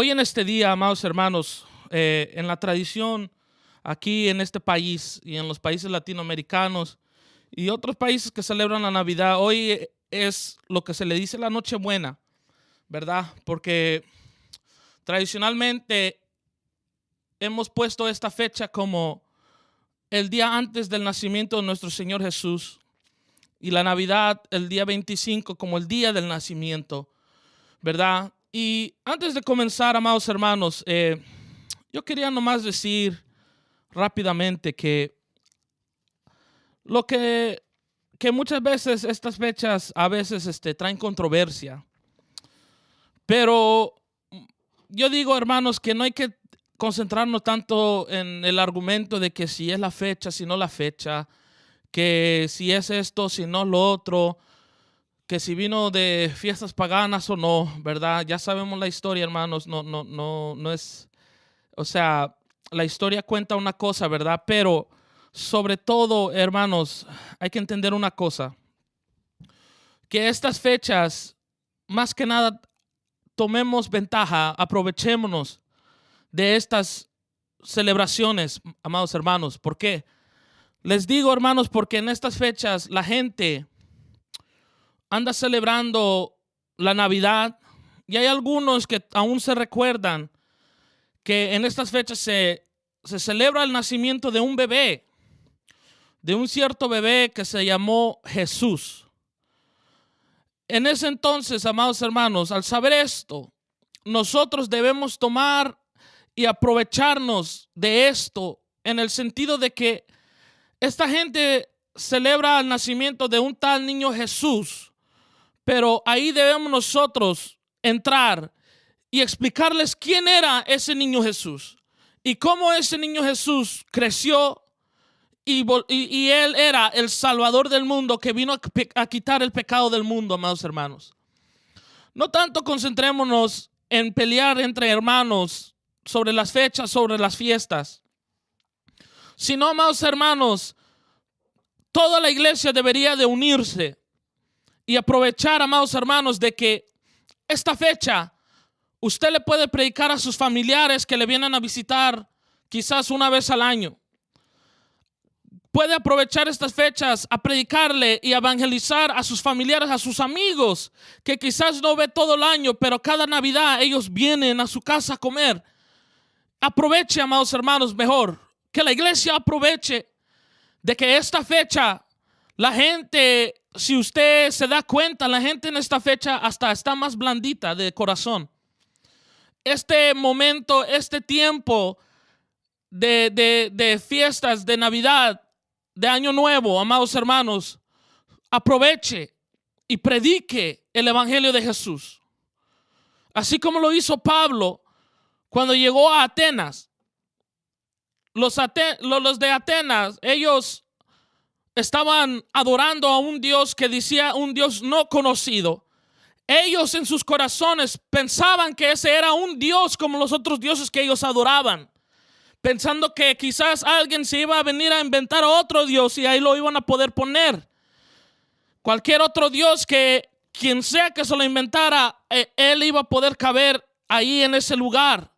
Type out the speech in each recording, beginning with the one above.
Hoy en este día, amados hermanos, en la tradición aquí en este país y en los países latinoamericanos y otros países que celebran la Navidad, hoy es lo que se le dice la Nochebuena, ¿verdad? Porque tradicionalmente hemos puesto esta fecha como el día antes del nacimiento de nuestro Señor Jesús y la Navidad el día 25 como el día del nacimiento, ¿verdad? Y antes de comenzar, amados hermanos, yo quería nomás decir rápidamente que que muchas veces estas fechas a veces traen controversia, pero yo digo, hermanos, que no hay que concentrarnos tanto en el argumento de que si es la fecha, si no la fecha, que si es esto, si no lo otro, que si vino de fiestas paganas o no, ¿verdad? Ya sabemos la historia, hermanos, no es, o sea, la historia cuenta una cosa, ¿verdad? Pero sobre todo, hermanos, hay que entender una cosa, que estas fechas, más que nada, tomemos ventaja, aprovechémonos de estas celebraciones, amados hermanos. ¿Por qué? Les digo, hermanos, porque en estas fechas la gente anda celebrando la Navidad y hay algunos que aún se recuerdan que en estas fechas se celebra el nacimiento de un bebé, de un cierto bebé que se llamó Jesús. En ese entonces, amados hermanos, al saber esto, nosotros debemos tomar y aprovecharnos de esto en el sentido de que esta gente celebra el nacimiento de un tal niño Jesús, pero ahí debemos nosotros entrar y explicarles quién era ese niño Jesús y cómo ese niño Jesús creció y él era el Salvador del mundo que vino a quitar el pecado del mundo, amados hermanos. No tanto concentrémonos en pelear entre hermanos sobre las fechas, sobre las fiestas, sino, amados hermanos, toda la iglesia debería de unirse y aprovechar, amados hermanos, de que esta fecha usted le puede predicar a sus familiares que le vienen a visitar quizás una vez al año. Puede aprovechar estas fechas a predicarle y evangelizar a sus familiares, a sus amigos, que quizás no ve todo el año, pero cada Navidad ellos vienen a su casa a comer. Aproveche, amados hermanos, mejor que la iglesia aproveche de que esta fecha, la gente, si usted se da cuenta, la gente en esta fecha hasta está más blandita de corazón. Este momento, este tiempo de fiestas, de Navidad, de Año Nuevo, amados hermanos, aproveche y predique el Evangelio de Jesús. Así como lo hizo Pablo cuando llegó a Atenas. Los de Atenas, ellos estaban adorando a un Dios que decía un Dios no conocido. Ellos en sus corazones pensaban que ese era un Dios como los otros dioses que ellos adoraban, pensando que quizás alguien se iba a venir a inventar otro Dios y ahí lo iban a poder poner. Cualquier otro Dios que quien sea que se lo inventara, él iba a poder caber ahí en ese lugar.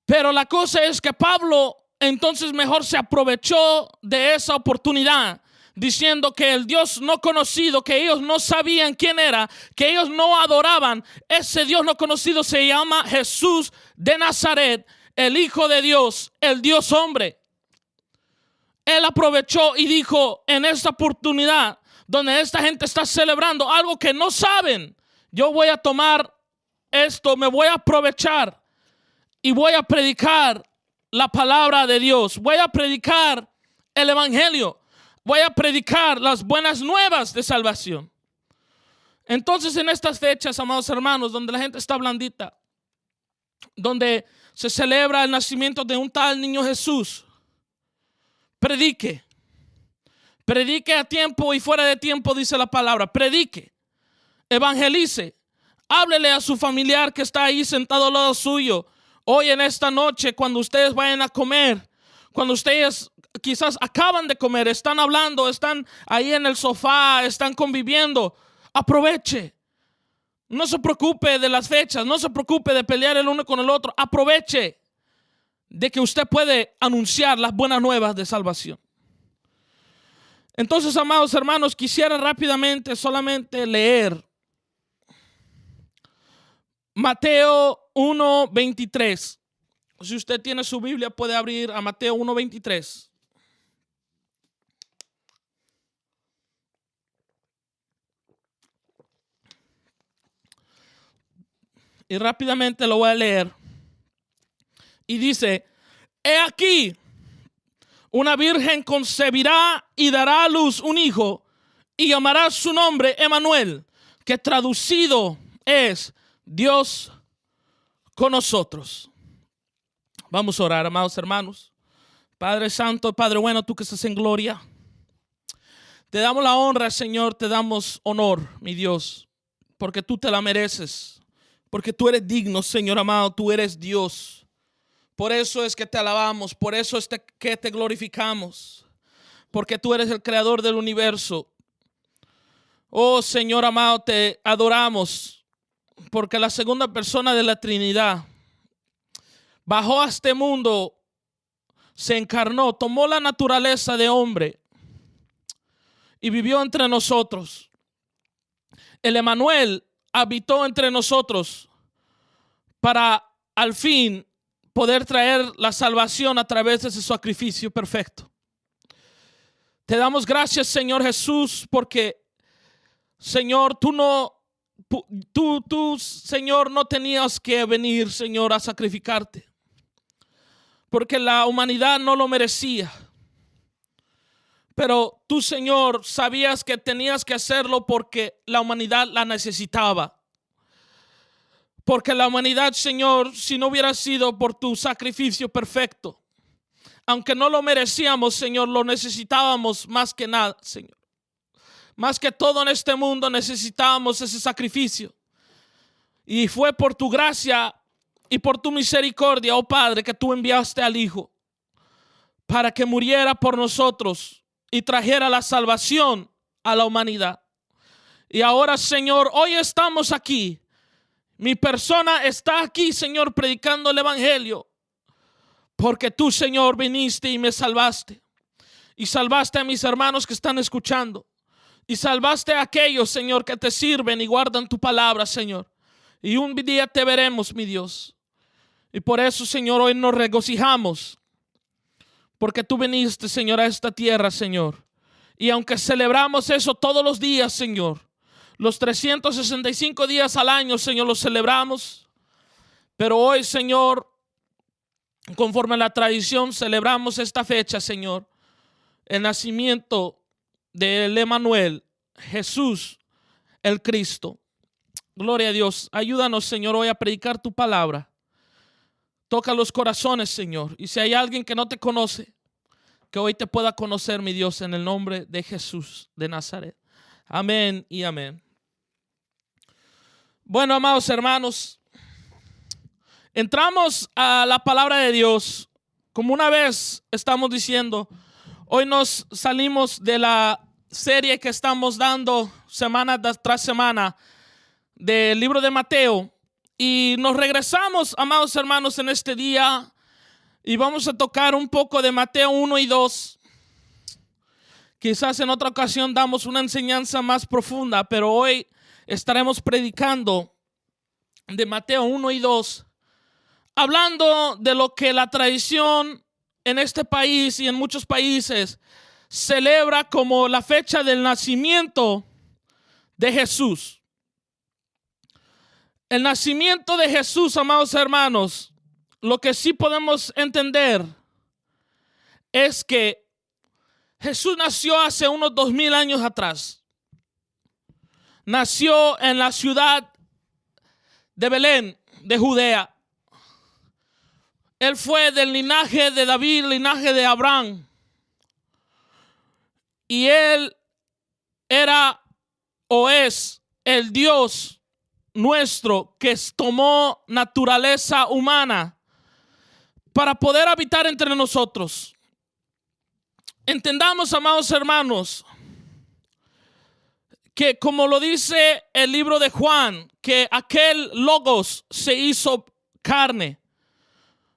Pero la cosa es que Pablo entonces mejor se aprovechó de esa oportunidad, diciendo que el Dios no conocido, que ellos no sabían quién era, que ellos no adoraban, ese Dios no conocido se llama Jesús de Nazaret, el Hijo de Dios, el Dios hombre. Él aprovechó y dijo, en esta oportunidad donde esta gente está celebrando algo que no saben, yo voy a tomar esto, me voy a aprovechar y voy a predicar la palabra de Dios. Voy a predicar el evangelio. Voy a predicar las buenas nuevas de salvación. Entonces, en estas fechas, amados hermanos, donde la gente está blandita, donde se celebra el nacimiento de un tal niño Jesús, predique. Predique a tiempo y fuera de tiempo, dice la palabra. Predique. Evangelice. Háblele a su familiar que está ahí sentado al lado suyo. Hoy en esta noche, cuando ustedes vayan a comer, cuando ustedes quizás acaban de comer, están hablando, están ahí en el sofá, están conviviendo, aproveche. No se preocupe de las fechas, no se preocupe de pelear el uno con el otro. Aproveche de que usted puede anunciar las buenas nuevas de salvación. Entonces, amados hermanos, quisiera rápidamente solamente leer Mateo 1:23. Si usted tiene su Biblia, puede abrir a Mateo 1:23. Y rápidamente lo voy a leer. Y dice: he aquí, una virgen concebirá y dará a luz un hijo, y llamará su nombre Emmanuel, que traducido es Dios con nosotros. Vamos a orar, amados hermanos. Padre Santo, Padre bueno, tú que estás en gloria, te damos la honra, Señor, te damos honor, mi Dios, porque tú te la mereces. Porque tú eres digno, Señor amado, tú eres Dios. Por eso es que te alabamos, por eso es que te glorificamos. Porque tú eres el creador del universo. Oh Señor amado, te adoramos. Porque la segunda persona de la Trinidad bajó a este mundo, se encarnó, tomó la naturaleza de hombre y vivió entre nosotros. El Emmanuel habitó entre nosotros para al fin poder traer la salvación a través de ese sacrificio perfecto. Te damos gracias, Señor Jesús, porque, Señor, tú, Señor, no tenías que venir, Señor, a sacrificarte, porque la humanidad no lo merecía. Pero tú, Señor, sabías que tenías que hacerlo porque la humanidad la necesitaba. Porque la humanidad, Señor, si no hubiera sido por tu sacrificio perfecto, aunque no lo merecíamos, Señor, lo necesitábamos más que nada, Señor. Más que todo en este mundo necesitábamos ese sacrificio. Y fue por tu gracia y por tu misericordia, oh Padre, que tú enviaste al Hijo para que muriera por nosotros y trajera la salvación a la humanidad. Y ahora, Señor, hoy estamos aquí. Mi persona está aquí, Señor, predicando el evangelio. Porque tú, Señor, viniste y me salvaste. Y salvaste a mis hermanos que están escuchando. Y salvaste a aquellos, Señor, que te sirven y guardan tu palabra, Señor. Y un día te veremos, mi Dios. Y por eso, Señor, hoy nos regocijamos. Porque tú viniste, Señor, a esta tierra, Señor. Y aunque celebramos eso todos los días, Señor, los 365 días al año, Señor, los celebramos. Pero hoy, Señor, conforme a la tradición, celebramos esta fecha, Señor, el nacimiento del Emmanuel, Jesús, el Cristo. Gloria a Dios. Ayúdanos, Señor, hoy a predicar tu palabra. Toca los corazones, Señor. Y si hay alguien que no te conoce, que hoy te pueda conocer, mi Dios, en el nombre de Jesús de Nazaret. Amén y amén. Bueno, amados hermanos, entramos a la palabra de Dios. Como una vez estamos diciendo, hoy nos salimos de la serie que estamos dando semana tras semana del libro de Mateo. Y nos regresamos, amados hermanos, en este día y vamos a tocar un poco de Mateo 1 y 2. Quizás en otra ocasión damos una enseñanza más profunda, pero hoy estaremos predicando de Mateo 1 y 2, hablando de lo que la tradición en este país y en muchos países celebra como la fecha del nacimiento de Jesús. El nacimiento de Jesús, amados hermanos, lo que sí podemos entender es que Jesús nació hace unos 2000 años atrás. Nació en la ciudad de Belén, de Judea. Él fue del linaje de David, linaje de Abraham. Y él era o es el Dios nuestro que tomó naturaleza humana para poder habitar entre nosotros. Entendamos, amados hermanos, que como lo dice el libro de Juan, que aquel logos se hizo carne,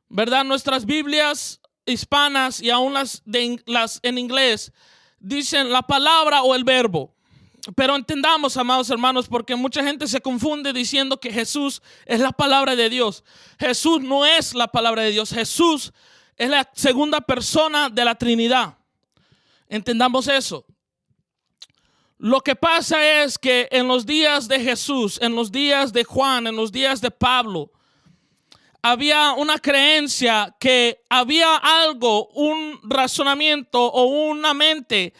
¿verdad? Nuestras Biblias hispanas y aún las en inglés dicen la palabra o el verbo. Pero entendamos, amados hermanos, porque mucha gente se confunde diciendo que Jesús es la palabra de Dios. Jesús no es la palabra de Dios. Jesús es la segunda persona de la Trinidad. Entendamos eso. Lo que pasa es que en los días de Jesús, en los días de Juan, en los días de Pablo, había una creencia que había algo, un razonamiento o una mente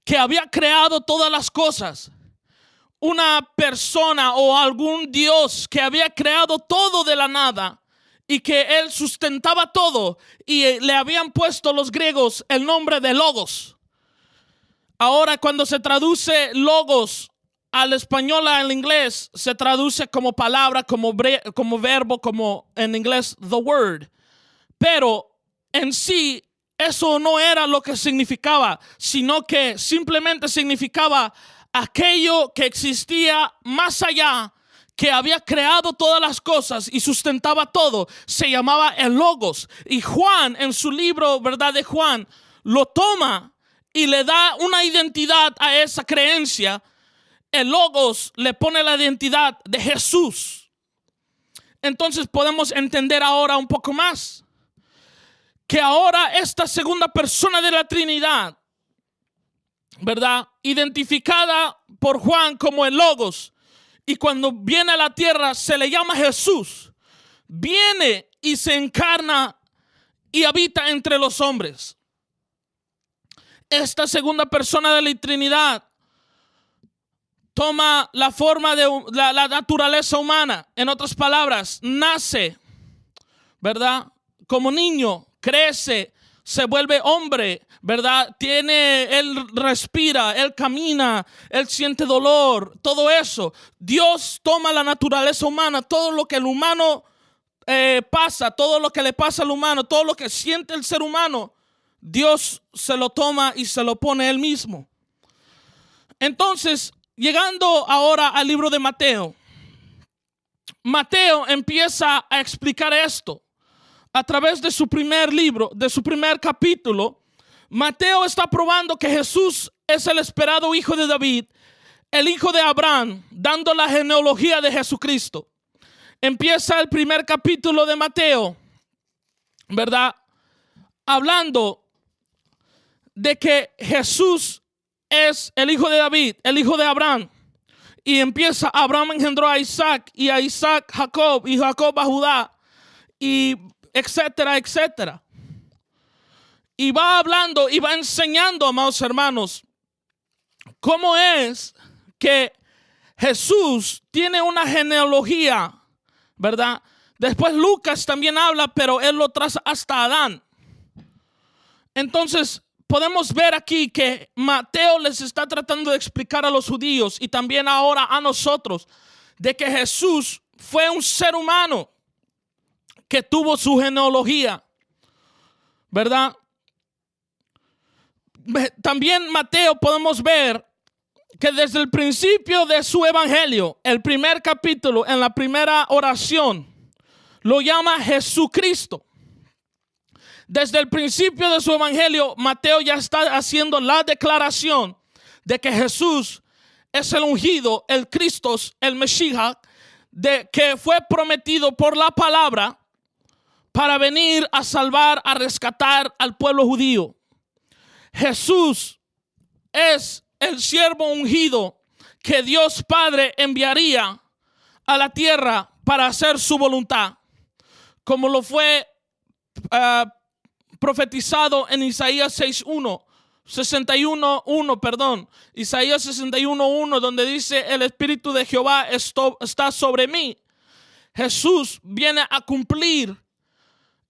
que había creado todas las cosas. Una persona o algún Dios que había creado todo de la nada y que él sustentaba todo, y le habían puesto los griegos el nombre de Logos. Ahora, cuando se traduce Logos al español, al inglés, se traduce como palabra, como verbo, como en inglés the word. Pero en sí eso no era lo que significaba, sino que simplemente significaba aquello que existía más allá, que había creado todas las cosas y sustentaba todo. Se llamaba el Logos. Y Juan, en su libro, ¿verdad?, de Juan, lo toma y le da una identidad a esa creencia. El Logos le pone la identidad de Jesús. Entonces podemos entender ahora un poco más que ahora esta segunda persona de la Trinidad, ¿verdad?, identificada por Juan como el Logos, y cuando viene a la tierra se le llama Jesús, viene y se encarna y habita entre los hombres. Esta segunda persona de la Trinidad toma la forma de la naturaleza humana. En otras palabras, nace, ¿verdad?, como niño, crece, se vuelve hombre, ¿verdad? Él respira, él camina, él siente dolor, todo eso. Dios toma la naturaleza humana, todo lo que el humano pasa, todo lo que le pasa al humano, todo lo que siente el ser humano, Dios se lo toma y se lo pone él mismo. Entonces, llegando ahora al libro de Mateo, Mateo empieza a explicar esto. A través de su primer libro, de su primer capítulo, Mateo está probando que Jesús es el esperado hijo de David, el hijo de Abraham, dando la genealogía de Jesucristo. Empieza el primer capítulo de Mateo, ¿verdad?, hablando de que Jesús es el hijo de David, el hijo de Abraham. Y empieza: Abraham engendró a Isaac, y a Isaac Jacob, y Jacob a Judá, y etcétera, etcétera. Y va hablando y va enseñando, amados hermanos, cómo es que Jesús tiene una genealogía, ¿verdad? Después Lucas también habla, pero él lo traza hasta Adán. Entonces podemos ver aquí que Mateo les está tratando de explicar a los judíos y también ahora a nosotros de que Jesús fue un ser humano que tuvo su genealogía, ¿verdad? También Mateo podemos ver que desde el principio de su evangelio, el primer capítulo, en la primera oración, lo llama Jesucristo. Desde el principio de su evangelio, Mateo ya está haciendo la declaración de que Jesús es el ungido, el Cristo, el Mesías, que fue prometido por la palabra para venir a salvar, a rescatar al pueblo judío. Jesús es el siervo ungido que Dios Padre enviaría a la tierra para hacer su voluntad, como lo fue profetizado en Isaías 61:1, Isaías 61:1, donde dice: el Espíritu de Jehová está sobre mí. Jesús viene a cumplir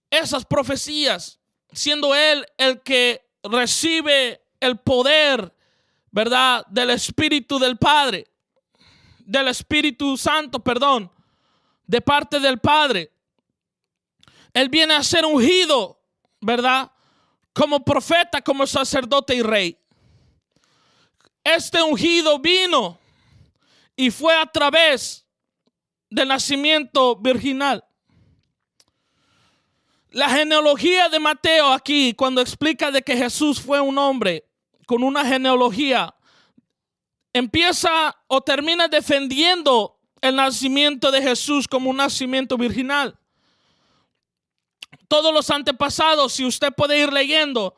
esas profecías, siendo él el que recibe el poder, ¿verdad?, del Espíritu del Padre, del Espíritu Santo, de parte del Padre. Él viene a ser ungido, ¿verdad?, como profeta, como sacerdote y rey. Este ungido vino y fue a través del nacimiento virginal. La genealogía de Mateo aquí, cuando explica de que Jesús fue un hombre con una genealogía, empieza o termina defendiendo el nacimiento de Jesús como un nacimiento virginal. Todos los antepasados, si usted puede ir leyendo,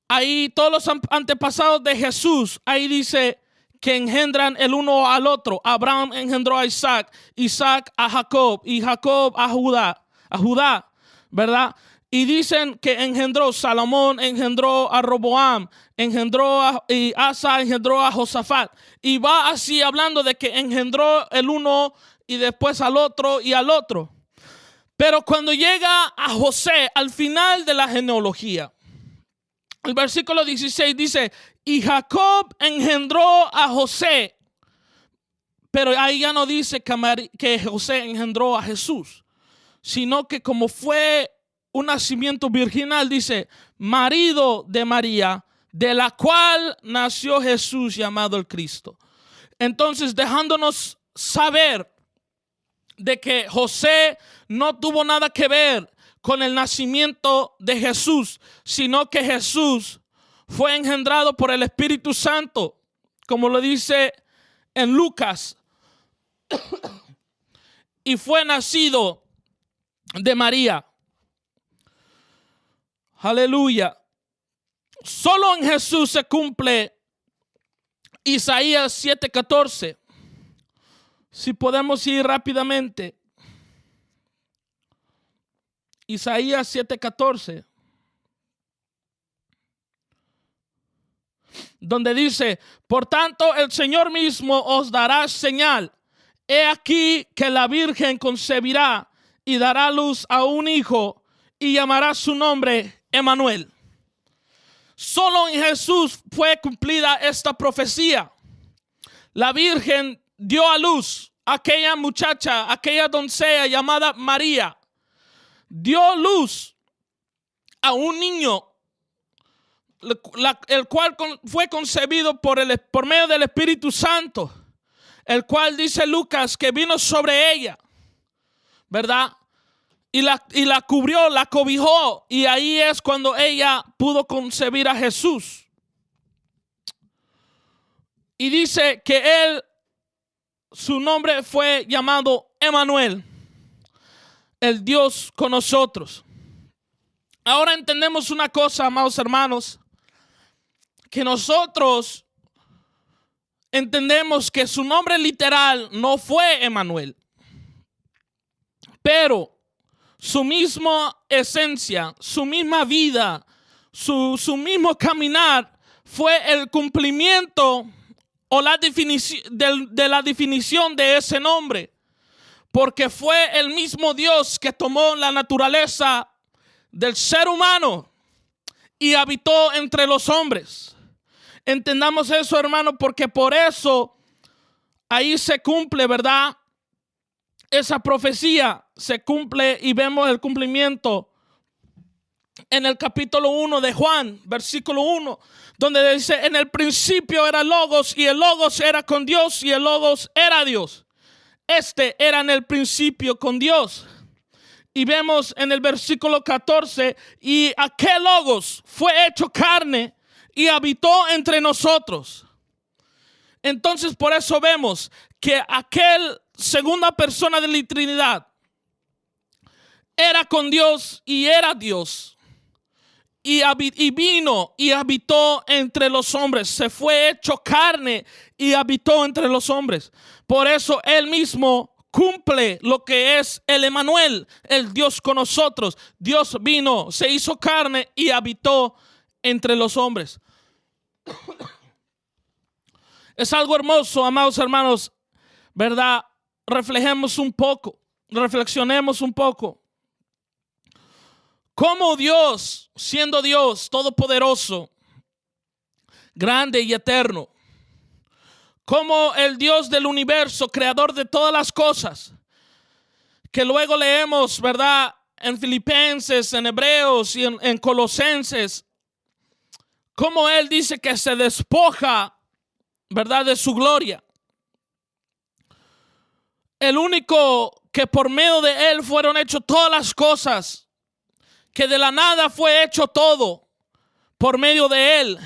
ahí todos los antepasados de Jesús, ahí dice que engendran el uno al otro. Abraham engendró a Isaac, Isaac a Jacob y Jacob a Judá, ¿verdad? Y dicen que engendró, Salomón engendró a Roboam, y Asa engendró a Josafat. Y va así hablando de que engendró el uno y después al otro y al otro. Pero cuando llega a José, al final de la genealogía, el versículo 16 dice, y Jacob engendró a José. Pero ahí ya no dice que José engendró a Jesús, sino que como fue un nacimiento virginal, dice, marido de María, de la cual nació Jesús llamado el Cristo. Entonces, dejándonos saber de que José no tuvo nada que ver con el nacimiento de Jesús, sino que Jesús fue engendrado por el Espíritu Santo, como lo dice en Lucas, y fue nacido de María. Aleluya. Solo en Jesús se cumple Isaías 7:14. Si podemos ir rápidamente. Isaías 7:14. Donde dice, por tanto el Señor mismo os dará señal. He aquí que la Virgen concebirá y dará luz a un hijo y llamará su nombre Emmanuel. Solo en Jesús fue cumplida esta profecía. La Virgen dio a luz a aquella muchacha, aquella doncella llamada María. Dio luz a un niño, el cual fue concebido por medio del Espíritu Santo, el cual dice Lucas que vino sobre ella, ¿verdad? Y la cubrió, la cobijó, y ahí es cuando ella pudo concebir a Jesús. Y dice que su nombre fue llamado Emmanuel, el Dios con nosotros. Ahora entendemos una cosa, amados hermanos, que nosotros entendemos que su nombre literal no fue Emmanuel, pero su misma esencia, su misma vida, su mismo caminar fue el cumplimiento o la definición de la definición de ese nombre, porque fue el mismo Dios que tomó la naturaleza del ser humano y habitó entre los hombres. Entendamos eso, hermano, porque por eso ahí se cumple, ¿verdad? Esa profecía se cumple y vemos el cumplimiento en el capítulo 1 de Juan, versículo 1, donde dice, en el principio era Logos y el Logos era con Dios y el Logos era Dios. Este era en el principio con Dios. Y vemos en el versículo 14, y aquel Logos fue hecho carne y habitó entre nosotros. Entonces por eso vemos que aquel segunda persona de la Trinidad era con Dios y era Dios. Y vino y habitó entre los hombres. Se fue hecho carne y habitó entre los hombres. Por eso él mismo cumple lo que es el Emmanuel, el Dios con nosotros. Dios vino, se hizo carne y habitó entre los hombres. Es algo hermoso, amados hermanos, ¿verdad? Reflejemos un poco, reflexionemos un poco. Cómo Dios, siendo Dios todopoderoso, grande y eterno, como el Dios del universo, creador de todas las cosas, que luego leemos, ¿verdad? En Filipenses, en Hebreos y en Colosenses, como Él dice que se despoja, ¿verdad? De su gloria. el único que por medio de Él fueron hechas todas las cosas, que de la nada fue hecho todo por medio de Él,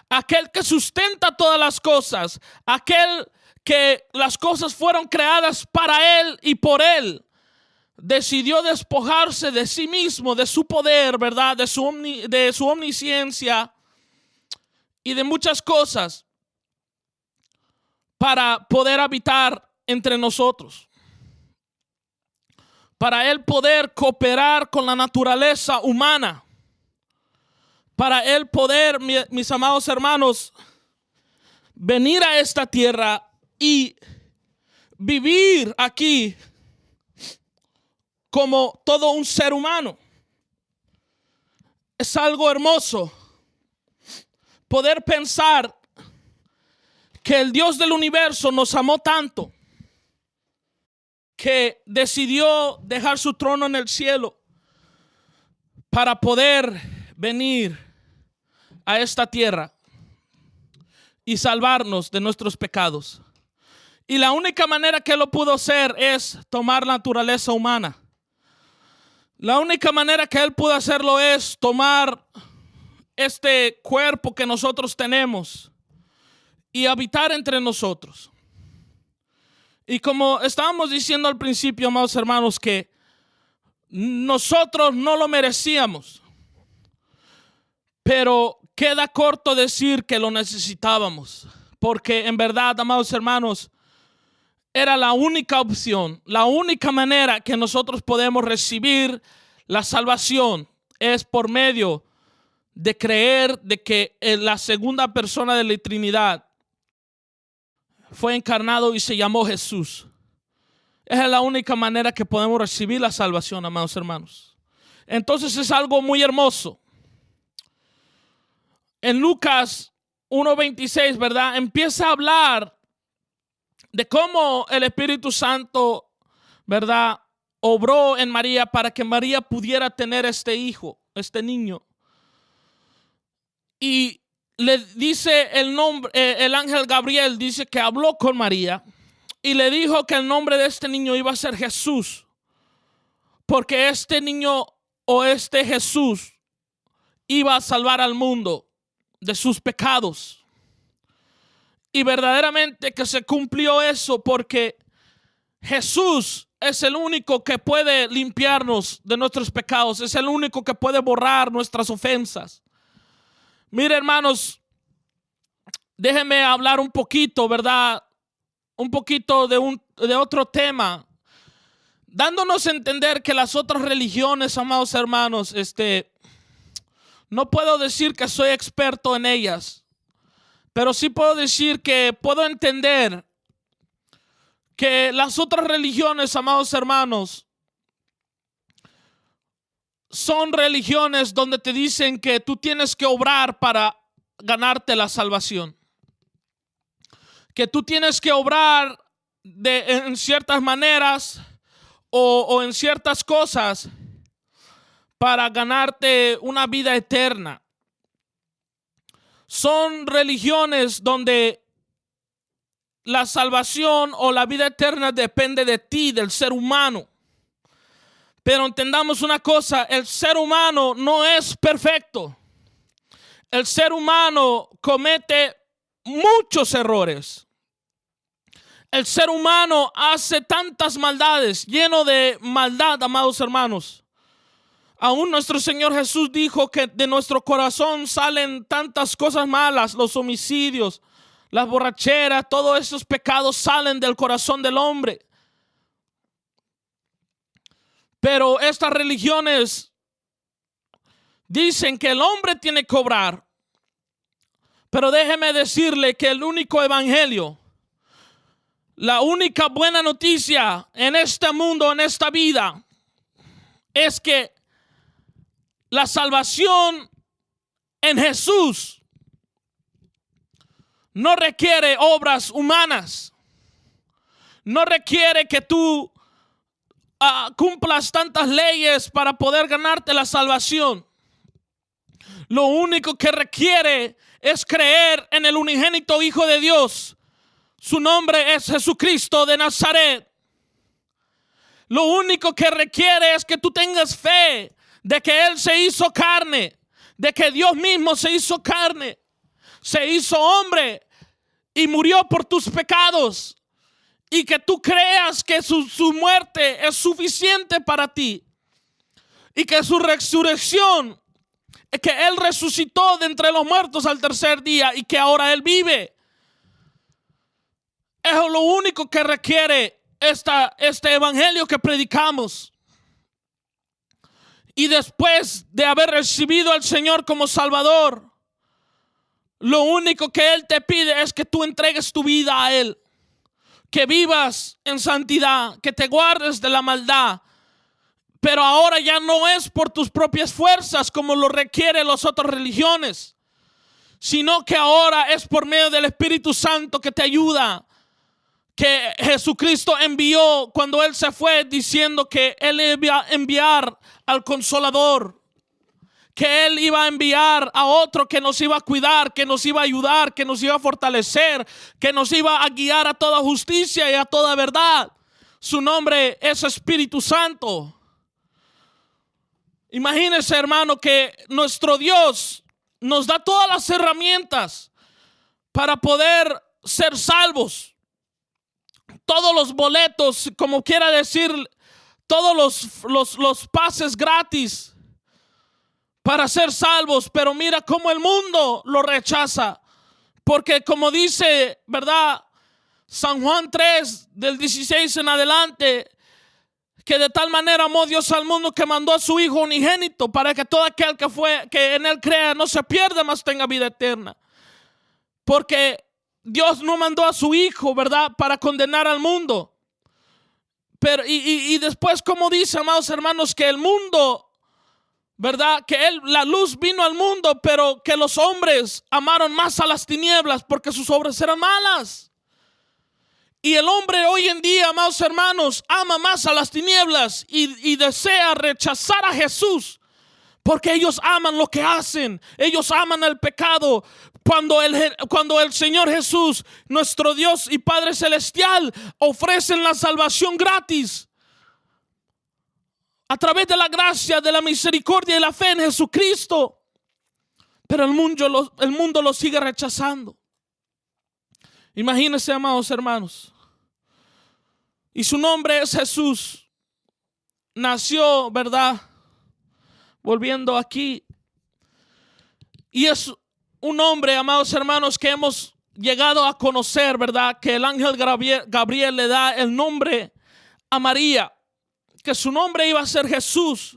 aquel que sustenta todas las cosas, aquel que las cosas fueron creadas para Él y por Él, decidió despojarse de sí mismo, de su poder, ¿verdad? De su omnisciencia y de muchas cosas para poder habitar entre nosotros. Para Él poder cooperar con la naturaleza humana. Para Él poder, mis amados hermanos, venir a esta tierra y vivir aquí como todo un ser humano. Es algo hermoso poder pensar que el Dios del universo nos amó tanto que decidió dejar su trono en el cielo para poder venir a esta tierra y salvarnos de nuestros pecados. Y la única manera que lo pudo hacer es tomar la naturaleza humana. La única manera que Él pudo hacerlo es tomar este cuerpo que nosotros tenemos y habitar entre nosotros. Y como estábamos diciendo al principio, amados hermanos, que nosotros no lo merecíamos, pero queda corto decir que lo necesitábamos, porque en verdad, amados hermanos, era la única opción, la única manera que nosotros podemos recibir la salvación es por medio de creer de que la segunda persona de la Trinidad fue encarnado y se llamó Jesús. Esa es la única manera que podemos recibir la salvación, amados hermanos. Entonces es algo muy hermoso. En Lucas 1:26, ¿verdad? Empieza a hablar de cómo el Espíritu Santo, ¿verdad?, obró en María para que María pudiera tener este hijo, este niño. Y le dice el nombre, el ángel Gabriel dice que habló con María y le dijo que el nombre de este niño iba a ser Jesús, porque este niño o este Jesús iba a salvar al mundo de sus pecados. Y verdaderamente que se cumplió eso, porque Jesús es el único que puede limpiarnos de nuestros pecados, es el único que puede borrar nuestras ofensas. Mire, hermanos, déjenme hablar un poquito, ¿verdad? Un poquito de otro tema, dándonos a entender que las otras religiones, amados hermanos, no puedo decir que soy experto en ellas, pero sí puedo decir que puedo entender que las otras religiones, amados hermanos, son religiones donde te dicen que tú tienes que obrar para ganarte la salvación. Que tú tienes que obrar en ciertas maneras o en ciertas cosas para ganarte una vida eterna. Son religiones donde la salvación o la vida eterna depende de ti, del ser humano. Pero entendamos una cosa, el ser humano no es perfecto. El ser humano comete muchos errores. El ser humano hace tantas maldades, lleno de maldad, amados hermanos. Aún nuestro Señor Jesús dijo que de nuestro corazón salen tantas cosas malas, los homicidios, las borracheras, todos esos pecados salen del corazón del hombre. Pero estas religiones dicen que el hombre tiene que obrar. Pero déjeme decirle que el único evangelio, la única buena noticia en este mundo, en esta vida, es que la salvación en Jesús no requiere obras humanas. No requiere que tú cumplas tantas leyes para poder ganarte la salvación. Lo único que requiere es creer en el unigénito Hijo de Dios. Su nombre es Jesucristo de Nazaret. Lo único que requiere es que tú tengas fe de que Él se hizo carne, de que Dios mismo se hizo carne, se hizo hombre y murió por tus pecados, y que tú creas que su muerte es suficiente para ti, y que su resurrección, que Él resucitó de entre los muertos al tercer día y que ahora Él vive. Es lo único que requiere este evangelio que predicamos. Y después de haber recibido al Señor como Salvador, lo único que Él te pide es que tú entregues tu vida a Él, que vivas en santidad, que te guardes de la maldad. Pero ahora ya no es por tus propias fuerzas como lo requieren las otras religiones, sino que ahora es por medio del Espíritu Santo que te ayuda, que Jesucristo envió cuando Él se fue, diciendo que Él iba a enviar al Consolador, que Él iba a enviar a otro que nos iba a cuidar, que nos iba a ayudar, que nos iba a fortalecer, que nos iba a guiar a toda justicia y a toda verdad. Su nombre es Espíritu Santo. Imagínense, hermano, que nuestro Dios nos da todas las herramientas para poder ser salvos. Todos los boletos, como quiera decir, todos los pases gratis para ser salvos. Pero mira cómo el mundo lo rechaza. Porque como dice, ¿verdad? San Juan 3, del 16 en adelante, que de tal manera amó Dios al mundo que mandó a su Hijo unigénito para que todo aquel que en Él crea no se pierda, mas tenga vida eterna. Porque Dios no mandó a su Hijo, ¿verdad?, para condenar al mundo. Pero y después, como dice, amados hermanos, que el mundo, ¿verdad?, que la luz vino al mundo, pero que los hombres amaron más a las tinieblas porque sus obras eran malas. Y el hombre hoy en día, amados hermanos, ama más a las tinieblas y desea rechazar a Jesús, porque ellos aman lo que hacen, ellos aman el pecado. Cuando el Señor Jesús, nuestro Dios y Padre Celestial, ofrecen la salvación gratis a través de la gracia, de la misericordia y la fe en Jesucristo, pero el mundo lo sigue rechazando. Imagínense, amados hermanos, y su nombre es Jesús. Nació, ¿verdad?, volviendo aquí, y es un hombre, amados hermanos, que hemos llegado a conocer, ¿verdad?, que el ángel Gabriel le da el nombre a María, que su nombre iba a ser Jesús.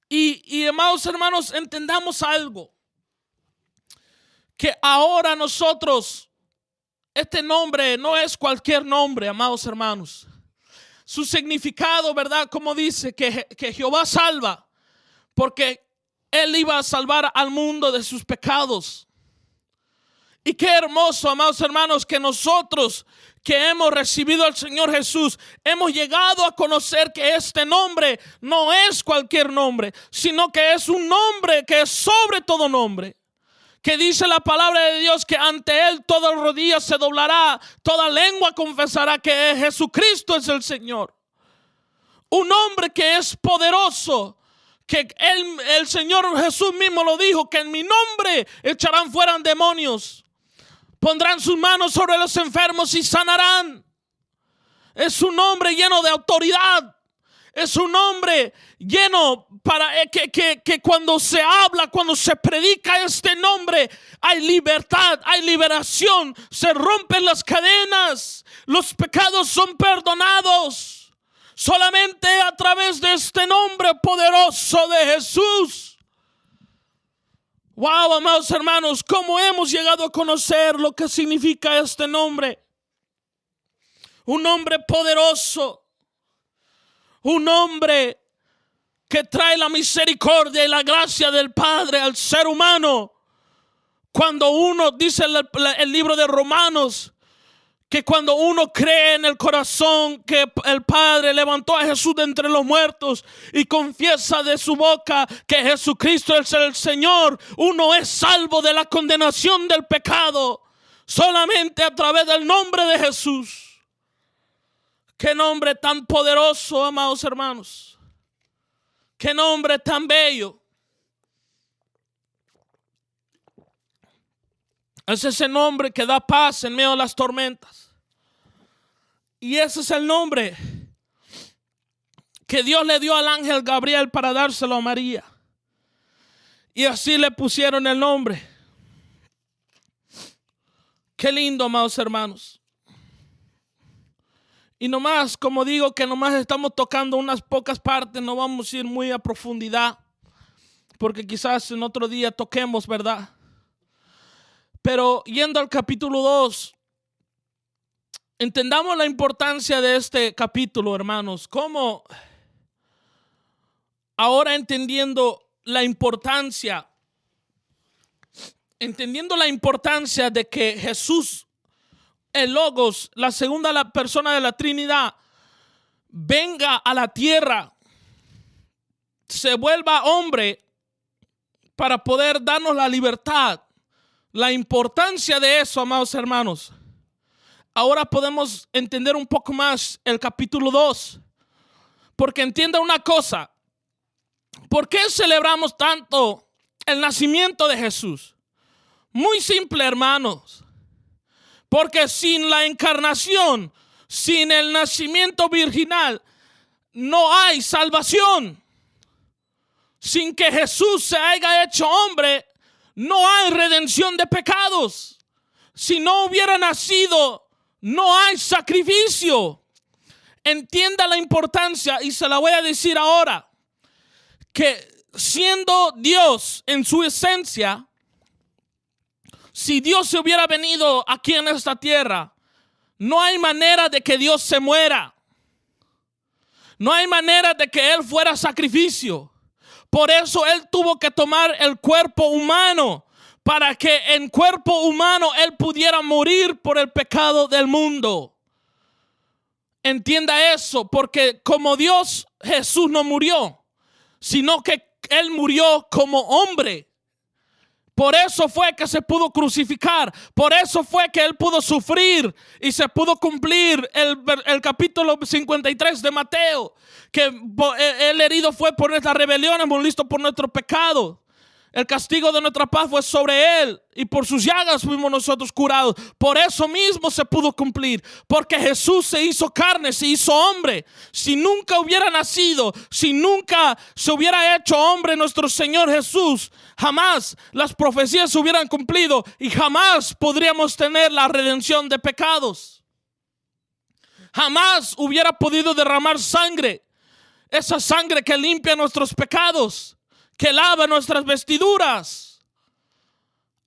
Y amados hermanos, entendamos algo, que ahora nosotros, este nombre no es cualquier nombre, amados hermanos. Su significado, ¿verdad?, como dice, que Jehová salva, porque Él iba a salvar al mundo de sus pecados. Y qué hermoso, amados hermanos, que nosotros que hemos recibido al Señor Jesús, hemos llegado a conocer que este nombre no es cualquier nombre, sino que es un nombre que es sobre todo nombre. Que dice la palabra de Dios que ante Él toda rodilla se doblará, toda lengua confesará que Jesucristo es el Señor. Un nombre que es poderoso, que el Señor Jesús mismo lo dijo, que en mi nombre echarán fuera demonios, pondrán sus manos sobre los enfermos y sanarán. Es un nombre lleno de autoridad. Es un nombre lleno para que cuando se habla, cuando se predica este nombre, hay libertad, hay liberación, se rompen las cadenas, los pecados son perdonados. Solamente a través de este nombre poderoso de Jesús. Wow, amados hermanos, cómo hemos llegado a conocer lo que significa este nombre. Un nombre poderoso. Un nombre que trae la misericordia y la gracia del Padre al ser humano. Cuando uno, dice el libro de Romanos, que cuando uno cree en el corazón que el Padre levantó a Jesús de entre los muertos y confiesa de su boca que Jesucristo es el Señor, uno es salvo de la condenación del pecado solamente a través del nombre de Jesús. Qué nombre tan poderoso, amados hermanos. Qué nombre tan bello. Es ese nombre que da paz en medio de las tormentas. Y ese es el nombre que Dios le dio al ángel Gabriel para dárselo a María. Y así le pusieron el nombre. Qué lindo, amados hermanos. Y nomás, como digo, que nomás estamos tocando unas pocas partes, no vamos a ir muy a profundidad, porque quizás en otro día toquemos, ¿verdad? Pero yendo al capítulo 2, entendamos la importancia de este capítulo, hermanos. Cómo ahora entendiendo la importancia de que Jesús, el Logos, la segunda persona de la Trinidad, venga a la tierra, se vuelva hombre para poder darnos la libertad. La importancia de eso, amados hermanos. Ahora podemos entender un poco más el capítulo 2. Porque entienda una cosa. ¿Por qué celebramos tanto el nacimiento de Jesús? Muy simple, hermanos. Porque sin la encarnación, sin el nacimiento virginal, no hay salvación. Sin que Jesús se haya hecho hombre, no hay redención de pecados. Si no hubiera nacido, no hay sacrificio. Entienda la importancia y se la voy a decir ahora. Que siendo Dios en su esencia, si Dios se hubiera venido aquí en esta tierra, no hay manera de que Dios se muera. No hay manera de que Él fuera sacrificio. Por eso Él tuvo que tomar el cuerpo humano, para que en cuerpo humano Él pudiera morir por el pecado del mundo. Entienda eso, porque como Dios, Jesús no murió, sino que Él murió como hombre. Por eso fue que se pudo crucificar. Por eso fue que Él pudo sufrir y se pudo cumplir el capítulo 53 de Mateo. Que el herido fue por nuestras rebeliones, molido por nuestro pecado. El castigo de nuestra paz fue sobre Él y por sus llagas fuimos nosotros curados. Por eso mismo se pudo cumplir. Porque Jesús se hizo carne, se hizo hombre. Si nunca hubiera nacido, si nunca se hubiera hecho hombre nuestro Señor Jesús, jamás las profecías se hubieran cumplido y jamás podríamos tener la redención de pecados. Jamás hubiera podido derramar sangre. Esa sangre que limpia nuestros pecados, que lava nuestras vestiduras.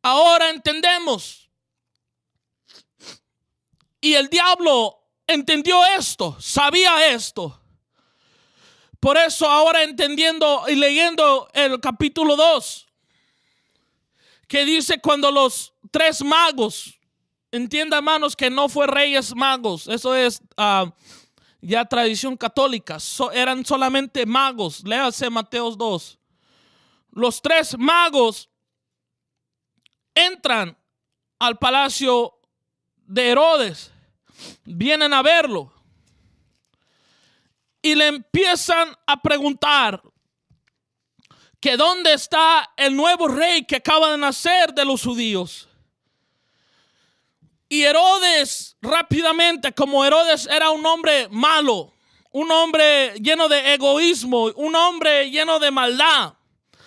Ahora entendemos. Y el diablo entendió esto, sabía esto. Por eso ahora entendiendo y leyendo el capítulo 2, que dice cuando los 3 magos, entienda hermanos que no fue reyes magos, eso es ya tradición católica, eran solamente magos. Léase Mateo 2. Los 3 magos entran al palacio de Herodes, vienen a verlo y le empiezan a preguntar que dónde está el nuevo rey que acaba de nacer de los judíos. Y Herodes rápidamente, como Herodes era un hombre malo, un hombre lleno de egoísmo, un hombre lleno de maldad,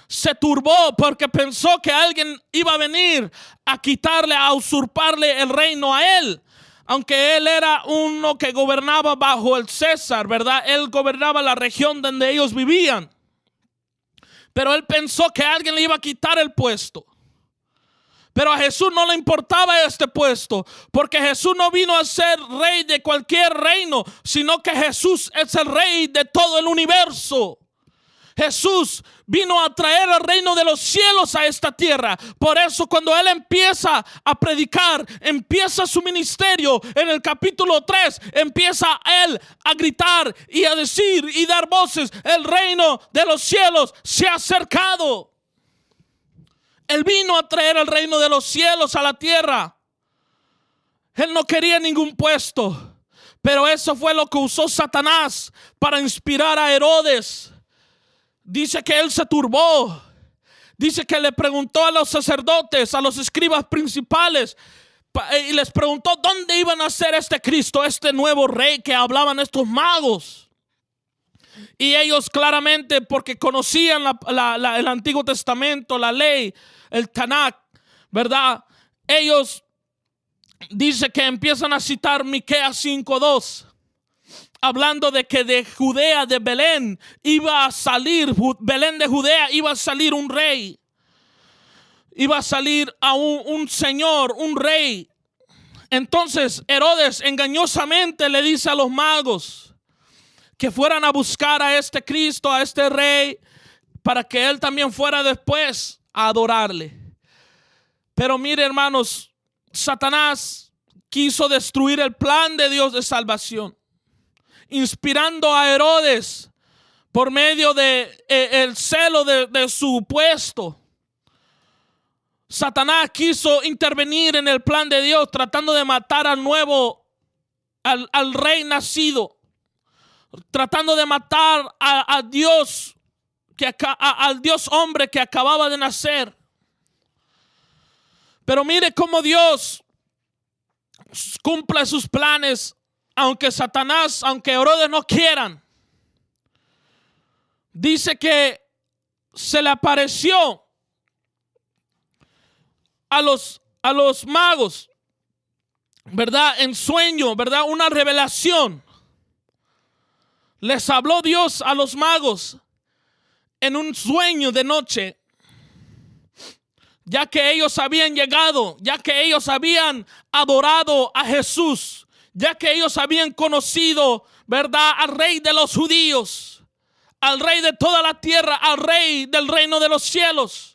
se turbó porque pensó que alguien iba a venir a quitarle, a usurparle el reino a él. Aunque él era uno que gobernaba bajo el César, ¿verdad? Él gobernaba la región donde ellos vivían. Pero él pensó que alguien le iba a quitar el puesto. Pero a Jesús no le importaba este puesto, porque Jesús no vino a ser rey de cualquier reino, sino que Jesús es el rey de todo el universo. Jesús vino a traer el reino de los cielos a esta tierra. Por eso cuando Él empieza a predicar, empieza su ministerio en el capítulo 3, empieza Él a gritar y a decir y dar voces: el reino de los cielos se ha acercado. Él vino a traer el reino de los cielos a la tierra. Él no quería ningún puesto. Pero eso fue lo que usó Satanás para inspirar a Herodes. Dice que él se turbó. Dice que le preguntó a los sacerdotes, a los escribas principales, y les preguntó dónde iban a nacer este Cristo, este nuevo rey que hablaban estos magos. Y ellos claramente, porque conocían el Antiguo Testamento, la ley, el Tanakh, ¿verdad? Ellos dice que empiezan a citar Miqueas 5:2, hablando de que de Judea, de Belén, iba a salir, Belén de Judea, iba a salir un rey. Iba a salir a un señor, un rey. Entonces Herodes engañosamente le dice a los magos que fueran a buscar a este Cristo, a este rey, para que él también fuera después a adorarle. Pero mire, hermanos, Satanás quiso destruir el plan de Dios de salvación, inspirando a Herodes por medio de el celo de su puesto. Satanás quiso intervenir en el plan de Dios, tratando de matar al rey nacido, tratando de matar a Dios, al Dios hombre que acababa de nacer. Pero mire cómo Dios cumple sus planes, aunque Satanás, aunque Herodes no quieran. Dice que se le apareció a los magos, ¿verdad? En sueño, ¿verdad? Una revelación. Les habló Dios a los magos en un sueño de noche, ya que ellos habían llegado, ya que ellos habían adorado a Jesús, ya que ellos habían conocido, ¿verdad?, al Rey de los judíos, al Rey de toda la tierra, al Rey del reino de los cielos.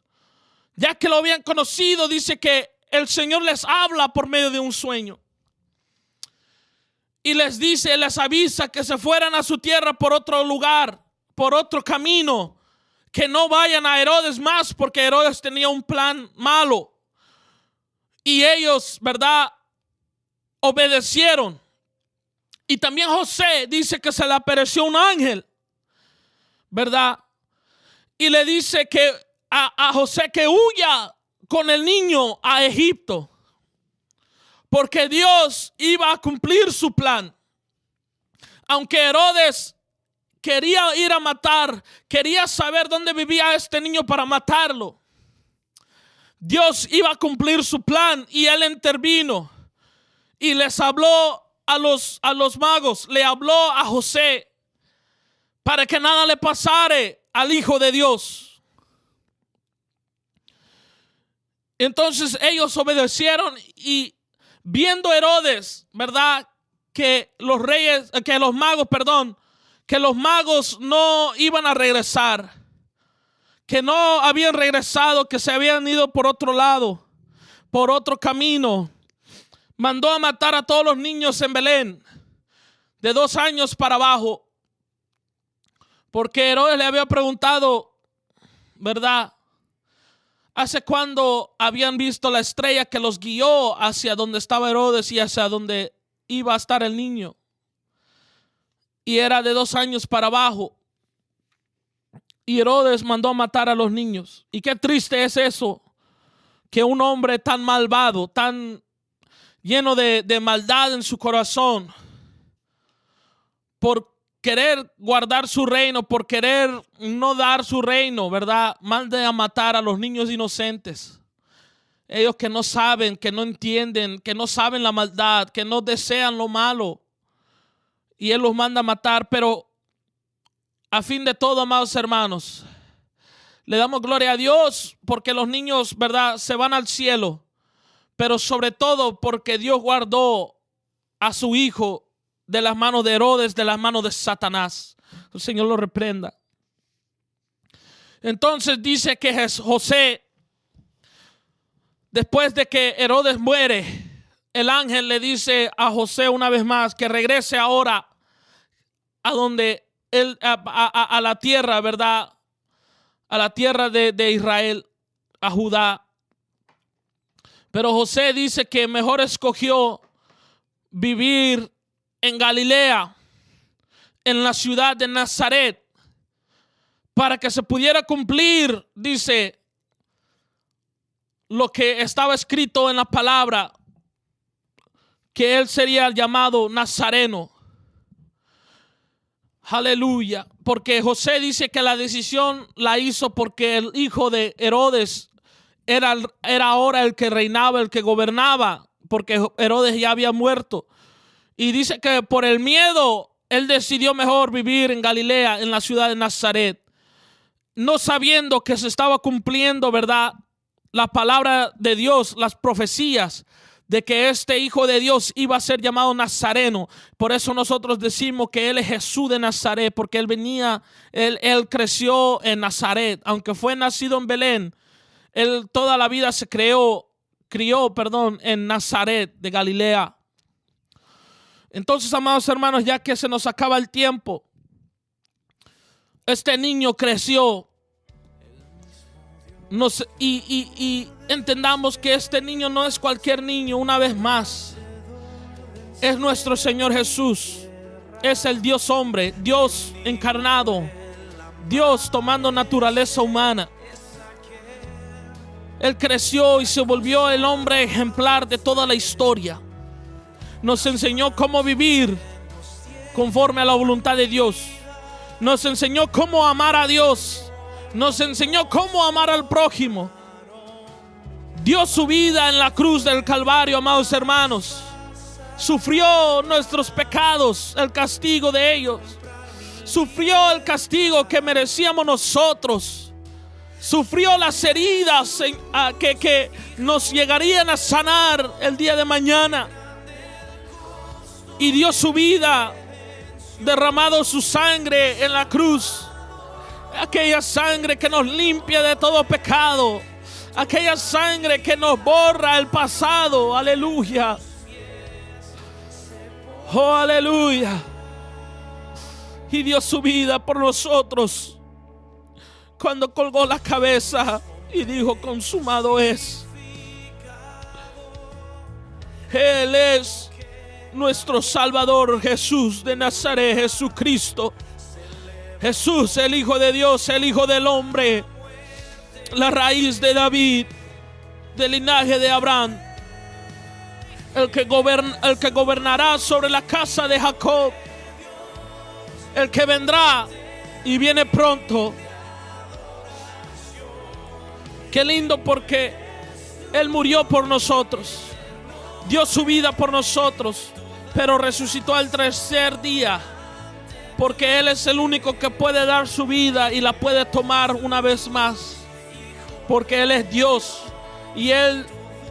Ya que lo habían conocido, dice que el Señor les habla por medio de un sueño. Y les dice, les avisa que se fueran a su tierra por otro lugar, por otro camino, que no vayan a Herodes más, porque Herodes tenía un plan malo. Y ellos, ¿verdad?, obedecieron. Y también José dice que se le apareció un ángel, ¿verdad? Y le dice que a José que huya con el niño a Egipto, porque Dios iba a cumplir su plan. Aunque Herodes quería ir a matar, quería saber dónde vivía este niño para matarlo, Dios iba a cumplir su plan y él intervino y les habló a los magos, le habló a José para que nada le pasare al Hijo de Dios. Entonces ellos obedecieron, y viendo Herodes, ¿verdad?, que los magos no iban a regresar, que no habían regresado, que se habían ido por otro lado, por otro camino, mandó a matar a todos los niños en Belén de 2 años para abajo, porque Herodes le había preguntado, ¿verdad?, ¿hace cuándo habían visto la estrella que los guió hacia donde estaba Herodes y hacia donde iba a estar el niño? Y era de 2 años para abajo. Y Herodes mandó a matar a los niños. Y qué triste es eso, que un hombre tan malvado, tan lleno de maldad en su corazón, por querer guardar su reino, por querer no dar su reino, ¿verdad?, mande a matar a los niños inocentes. Ellos que no saben, que no entienden, que no saben la maldad, que no desean lo malo. Y él los manda a matar. Pero a fin de todo, amados hermanos, le damos gloria a Dios porque los niños, ¿verdad?, se van al cielo. Pero sobre todo porque Dios guardó a su hijo de las manos de Herodes, de las manos de Satanás. El Señor lo reprenda. Entonces dice que José, después de que Herodes muere, el ángel le dice a José una vez más que regrese ahora a donde él, a la tierra, ¿verdad?, a la tierra de Israel, a Judá. Pero José dice que mejor escogió vivir en Galilea, en la ciudad de Nazaret, para que se pudiera cumplir, dice, lo que estaba escrito en la palabra, que él sería llamado Nazareno. Aleluya. Porque José dice que la decisión la hizo porque el hijo de Herodes era ahora el que reinaba, el que gobernaba, porque Herodes ya había muerto. Y dice que por el miedo él decidió mejor vivir en Galilea, en la ciudad de Nazaret, no sabiendo que se estaba cumpliendo, ¿verdad?, la palabra de Dios, las profecías de que este hijo de Dios iba a ser llamado Nazareno. Por eso nosotros decimos que él es Jesús de Nazaret, porque él creció en Nazaret. Aunque fue nacido en Belén, él toda la vida se crió en Nazaret de Galilea. Entonces, amados hermanos, ya que se nos acaba el tiempo, este niño creció. Y entendamos que este niño no es cualquier niño. Una vez más, es nuestro Señor Jesús. Es el Dios hombre, Dios encarnado, Dios tomando naturaleza humana. Él creció y se volvió el hombre ejemplar de toda la historia. Nos enseñó cómo vivir conforme a la voluntad de Dios. Nos enseñó cómo amar a Dios. Nos enseñó cómo amar al prójimo. Dio su vida en la cruz del Calvario, amados hermanos. Sufrió nuestros pecados, el castigo de ellos. Sufrió el castigo que merecíamos nosotros. Sufrió las heridas que nos llegarían a sanar el día de mañana. Y dio su vida, derramado su sangre en la cruz. Aquella sangre que nos limpia de todo pecado. Aquella sangre que nos borra el pasado. Aleluya. Oh, aleluya. Y dio su vida por nosotros cuando colgó la cabeza y dijo: consumado es. Él es nuestro Salvador, Jesús de Nazaret, Jesucristo. Jesús, el Hijo de Dios, el Hijo del hombre, la raíz de David, del linaje de Abraham, el que gobernará sobre la casa de Jacob, el que vendrá y viene pronto. Qué lindo, porque Él murió por nosotros, dio su vida por nosotros, pero resucitó al tercer día. Porque Él es el único que puede dar su vida y la puede tomar una vez más. Porque Él es Dios y Él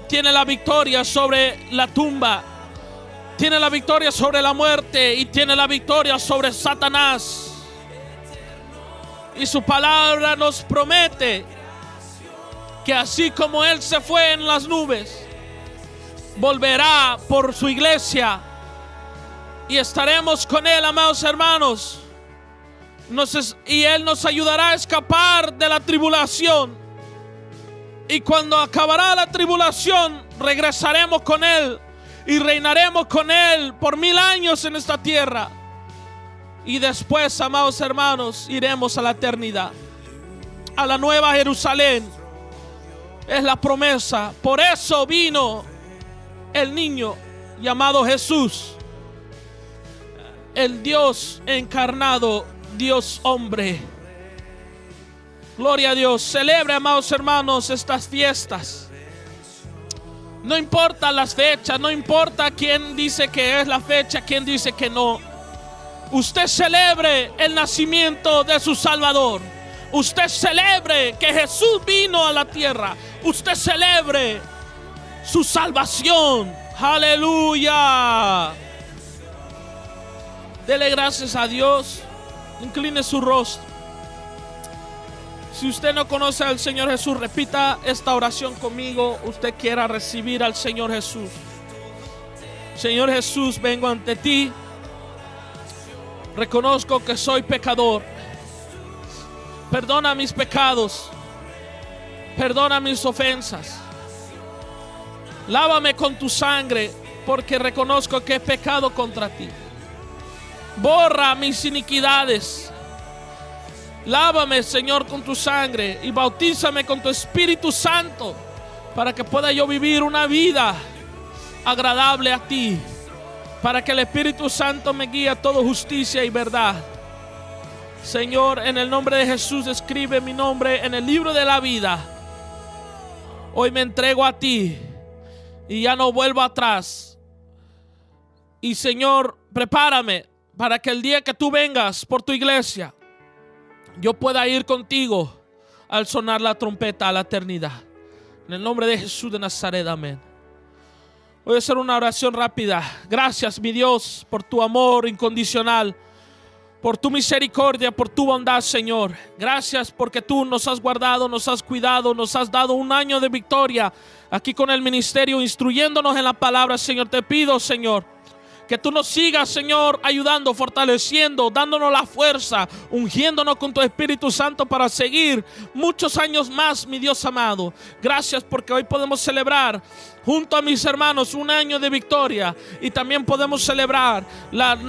tiene la victoria sobre la tumba. Tiene la victoria sobre la muerte y tiene la victoria sobre Satanás. Y su palabra nos promete que así como Él se fue en las nubes, volverá por su iglesia. Y estaremos con Él, amados hermanos. Y Él nos ayudará a escapar de la tribulación. Y cuando acabará la tribulación, regresaremos con Él y reinaremos con Él por 1000 años en esta tierra. Y después, amados hermanos, iremos a la eternidad, a la nueva Jerusalén. Es la promesa. Por eso vino el niño llamado Jesús, el Dios encarnado, Dios hombre. Gloria a Dios. Celebre, amados hermanos, estas fiestas. No importa las fechas, no importa quién dice que es la fecha, quién dice que no. Usted celebre el nacimiento de su Salvador. Usted celebre que Jesús vino a la tierra. Usted celebre su salvación. Aleluya. Dele gracias a Dios. Incline su rostro. Si usted no conoce al Señor Jesús, repita esta oración conmigo. Usted quiera recibir al Señor Jesús. Señor Jesús, vengo ante ti. Reconozco que soy pecador. Perdona mis pecados. Perdona mis ofensas. Lávame con tu sangre, porque reconozco que he pecado contra ti. Borra mis iniquidades. Lávame, Señor, con tu sangre y bautízame con tu Espíritu Santo para que pueda yo vivir una vida agradable a ti, para que el Espíritu Santo me guíe a toda justicia y verdad. Señor, en el nombre de Jesús, escribe mi nombre en el libro de la vida. Hoy me entrego a ti y ya no vuelvo atrás. Y Señor, prepárame para que el día que tú vengas por tu iglesia, yo pueda ir contigo al sonar la trompeta a la eternidad. En el nombre de Jesús de Nazaret, amén. Voy a hacer una oración rápida. Gracias, mi Dios, por tu amor incondicional, por tu misericordia, por tu bondad, Señor. Gracias porque tú nos has guardado, nos has cuidado, nos has dado un año de victoria aquí con el ministerio, instruyéndonos en la palabra, Señor. Te pido, Señor, que tú nos sigas, Señor, ayudando, fortaleciendo, dándonos la fuerza, ungiéndonos con tu Espíritu Santo para seguir muchos años más, mi Dios amado. Gracias porque hoy podemos celebrar junto a mis hermanos un año de victoria, y también podemos celebrar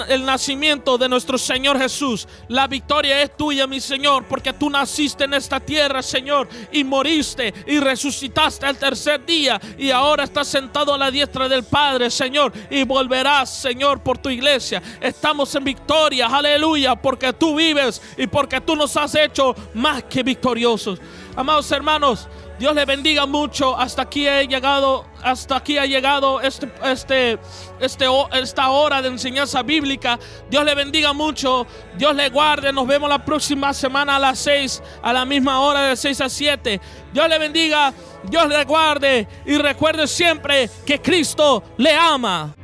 el nacimiento de nuestro Señor Jesús. La victoria es tuya, mi Señor, porque tú naciste en esta tierra, Señor, y moriste y resucitaste al tercer día, y ahora estás sentado a la diestra del Padre, Señor, y volverás, Señor, por tu iglesia. Estamos en victoria, aleluya, porque tú vives y porque tú nos has hecho más que victoriosos. Amados hermanos, Dios les bendiga mucho. Hasta aquí ha llegado esta hora de enseñanza bíblica. Dios le bendiga mucho. Dios le guarde. Nos vemos la próxima semana a las 6, a la misma hora, de 6 a 7. Dios le bendiga, Dios le guarde, y recuerde siempre que Cristo le ama.